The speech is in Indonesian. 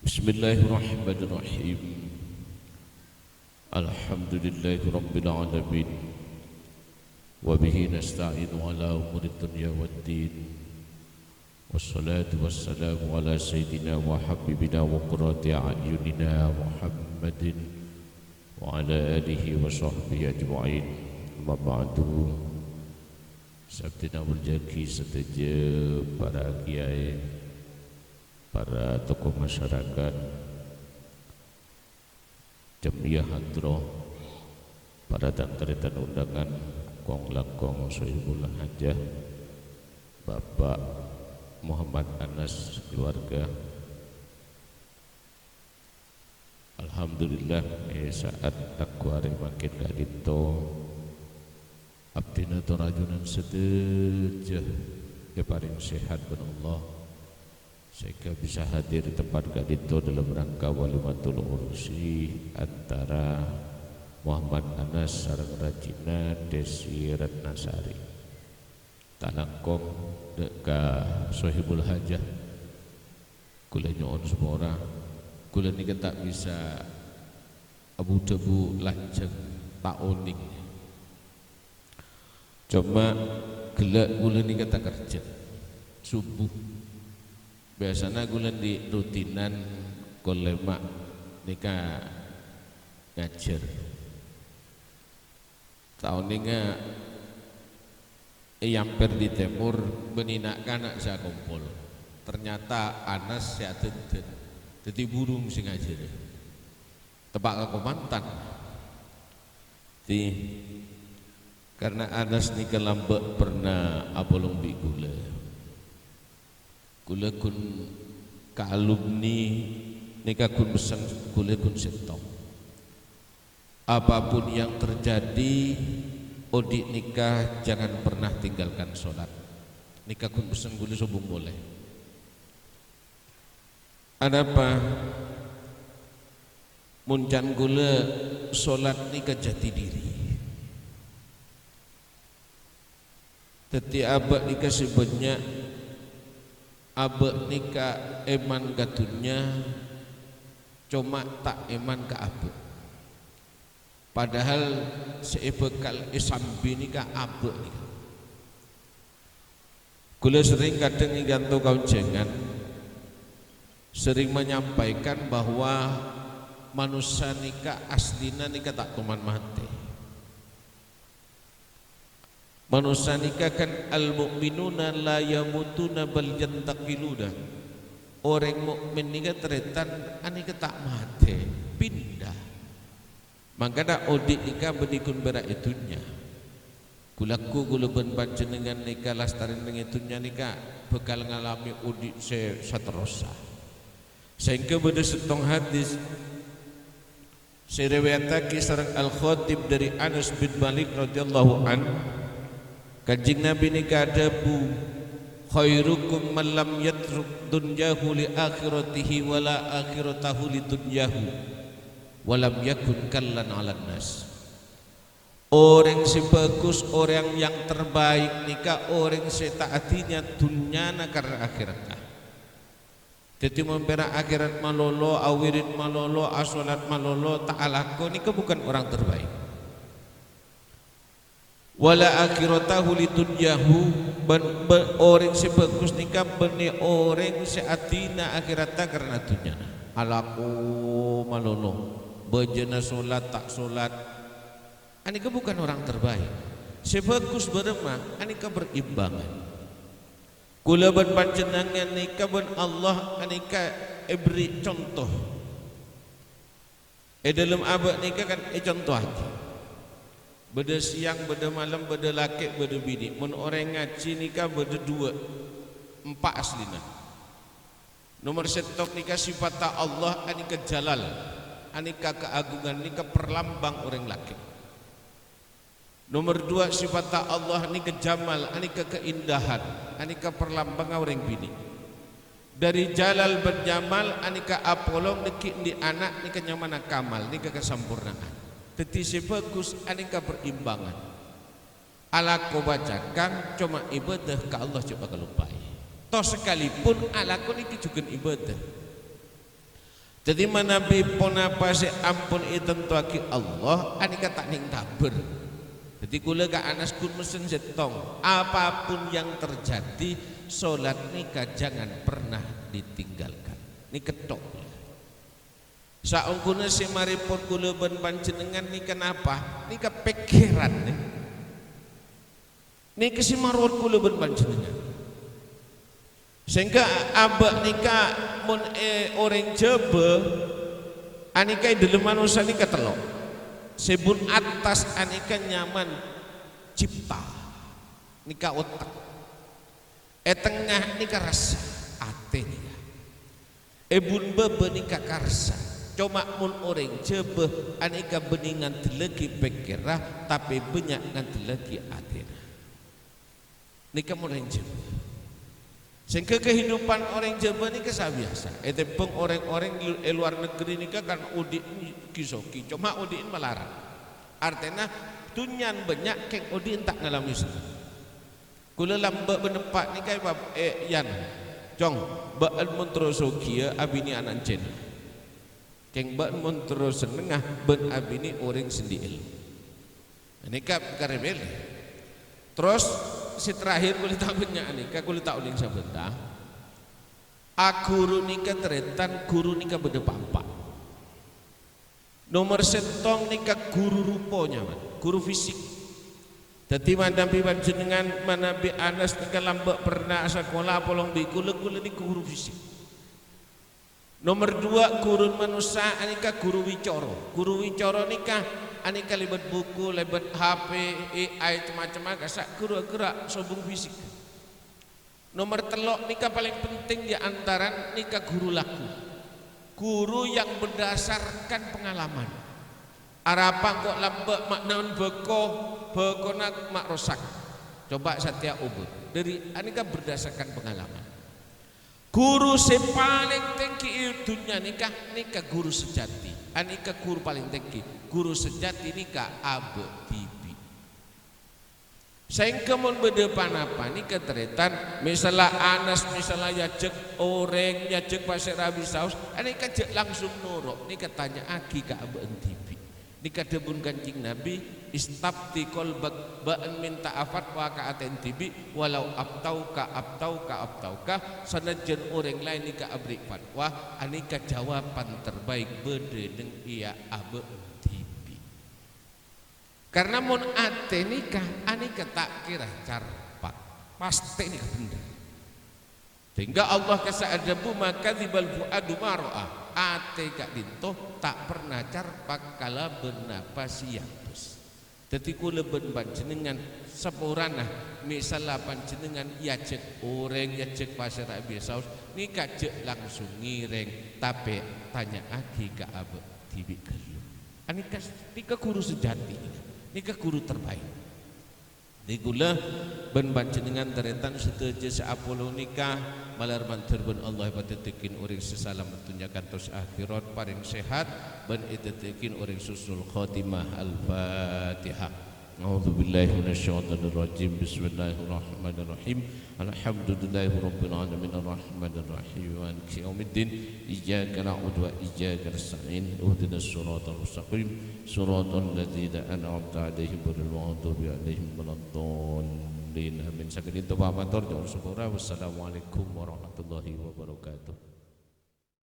Bismillahirrahmanirrahim. Alhamdulillahi rabbil alamin. Wa bihi nasta'inu ala umuri dunya waddin. Wassalatu wassalamu ala sayyidina wa habibina wa qurrati a'yunina Muhammadin wa ala alihi wa sahbihi ajma'in. Amma ba'du. Sabdina berjaki seteja para kiai, para tokoh masyarakat, Jamiah Hadroh, para dan undangan, kong langkong Sohibul Hajah, Bapak Muhammad Anas keluarga. Alhamdulillah saat aku hari makin gadito abdina torajunan sedejah paling sehat ben Allah sehingga bisa hadir di tempat gadito dalam rangka walimatul ursi antara Muhammad Anas sareng Rajina Desi Ratnasari talangkong deka Sohibul Hajah. Kula nyoon semua orang, kula ni tak bisa abu debu lajeng tak unik. Cuma gelak gula ni kata kerja subuh. Biasanya gula di rutinan kolemak nika ngajar. Tahun ini yampir di timur beninakan anak saya kumpul. Ternyata Anas saya tenten, jadi burung sing ngajar. Tepak ke Komantan. Karena Anas ni kelambak pernah abolong bi gula kun ka alumni nika kun pesan gula kun setong. Apapun yang terjadi odik nikah jangan pernah tinggalkan sholat. Nikah kun pesan gula sobung boleh. Ada apa? Muncan gula sholat nikah jati diri. Teti abak nikah sebenarnya abak nikah eman gatunya cuma tak eman ke abak. Padahal seebekal esambi nikah abak nikah. Kula sering kadang ngantuk kaujengan sering menyampaikan bahwa manusia nikah aslina nikah tak tuman mati. Manusia nikah kan al-mu'minuna la yamutuna bal yantaqiluna. Orang mukmin nikah teretan anika tak mati, pindah. Maka dak odik nikah bedikun berak itunya. Kulaku gula ben panjenengan nikah lastarin dengan itunya nikah bekal ngalami odik saterosa. Sehingga beda setong hadis siriwayatake sareng Al-Khatib dari Anas bin Malik radhiyallahu anhu. Kanjeng Nabi ni kadabu khairukum man lam yatruk dunyahu li akhiratihi wala akhiratahu li dunyahu walam yakun kallan 'alan nas. Orang sebagus, orang yang terbaik nikah orang setaatinya dunyana karena akhiratnya. Jadi membera akhirat malolo, awirid malolo, asolat malolo, ta'alako nikah bukan orang terbaik. Wala akhiratahu lidunyahu orang sebagus nikah bene orang seatina akhirata karena dunia. Alaku malolo bejana solat tak solat anika bukan orang terbaik. Sebagus beremah anika berimbangan. Kula ban panjenengan nikah ban Allah anika beri contoh. Dalam abad nikah kan contoh aja. Beda siang, beda malam, beda laki, beda bini. Mun orang ngaji nikah beda dua, empat aslina. Nomor setok nikah sifat Allah, anika jalal, anika keagungan, anika perlambang orang laki. Nomor dua sifat Allah, anika jamal, anika keindahan, anika perlambang orang bini. Dari jalal berjamal, anika apolong, nikik di anak, anika nyamana kamal, anika kesempurnaan. Teti sebagus anika berimbangan. Ala ko bacakan cuma ibadah ke Allah coba kelupai. Toh sekalipun ala ko niki juga ibadah. Jadi manabi ponapa se ampun itentuaki Allah anika tak ning taber. Jadi kula ka Anas kun mesen jetong apapun yang terjadi salat nika jangan pernah ditinggalkan. Ni ketok. Saungkuna si maripun kula ben panjenengan nika napa? Nika pikiran nih. Nika si marwat kula ben panjenengan. Sehingga abak nika mun orang Jawa anika dalam manusia nika telok. Sebun atas anika nyaman cipta nika otak. Tengah nika rasa ate nika. Bun bebe nika karsa. Cuma mun orang Jawa anika beningan teleki pikirah tapi banyak ngan teleki ate. Nika mun orang Jawa. Sehingga kehidupan orang Jawa ini kesah biasa. Etepeng orang-orang di luar negeri ini kan udin kisoki, cuma udin melarang. Artinya tunyan banyak keng udin tak ngalami sana. Kula lambak benempat ni kai bab yan, jong baan montrosokia abini anan cen. Keng baan montrosenengah ben abini orang sendiri. Ini kan karebel. Terus si terakhir kulit tahunya anika kulit tahu yang sebentar. Guru nika teretan guru nika beda pampak. Nomor setong nika guru rupanya man, guru fisik. Jadi madampi panjenengan manabi Anas nika lambak pernah sekolah polong di gula ni guru fisik. Nomor 2 guru manusia anika guru wicoro. Guru wicoro nika anika lebat buku, lebat HP, AI macam-macam kasak gerak sobung fisik. Nomor 3 nika paling penting di antara nika guru laku. Guru yang berdasarkan pengalaman. Arapa kok lambek maknaun beko nak mak rosak. Coba Satya ubud. Dari anika berdasarkan pengalaman. Guru paling tinggi dunia nikah guru sejati. Anika guru paling tinggi. Guru sejati nikah abe tibi. Sehingga mun bedepan apa nika teretan misalnya Anas misalnya yajek orang yajek pasir Rabi Saus anika jek langsung norok nika tanya aki ka abe tibi. Nika debun kancing Nabi istabti kolbak ba'an minta afat wa ka'aten tibi walau abtauka sanajan orang lain nika abrik fatwa anika jawaban terbaik bede deng iya abe tibi. Karena mun ate nikah anika tak kira carpak pasti nika bener. Sehingga Allah kasa'adabu maka dibal fu'adu maro'ah ate kak dinto tak pernah carpak kala benapa siapus. Jadi kula ben panjenengan sepurana misalnya panjenengan yajek orang yajek pasir Abi Saus nika jek langsung ngireng tapi tanya aki ka abe tibi kelu. Nika guru sejati nika guru terbaik. Digula ben panjenengan teretan setuju seapolo nikah malar mantur ben Allah patetekin uring sesalam tunjakan tos akhirat paring sehat ben itetekin uring susul khotimah al-Fatihah. A'udzubillahi minasyaitonir rajim. Bismillahirrahmanirrahim. Alhamdulillahi rabbil alamin arrahmanir rahim maliki yaumiddin. Iyyaka na'budu wa iyyaka nasta'in. Ihdinas siratal mustaqim. Siratal ladzina an'amta 'alaihim ghairil maghdubi 'alaihim waladdallin. Amin. Saking itu Pak Matur, wassalamualaikum warahmatullahi wabarakatuh.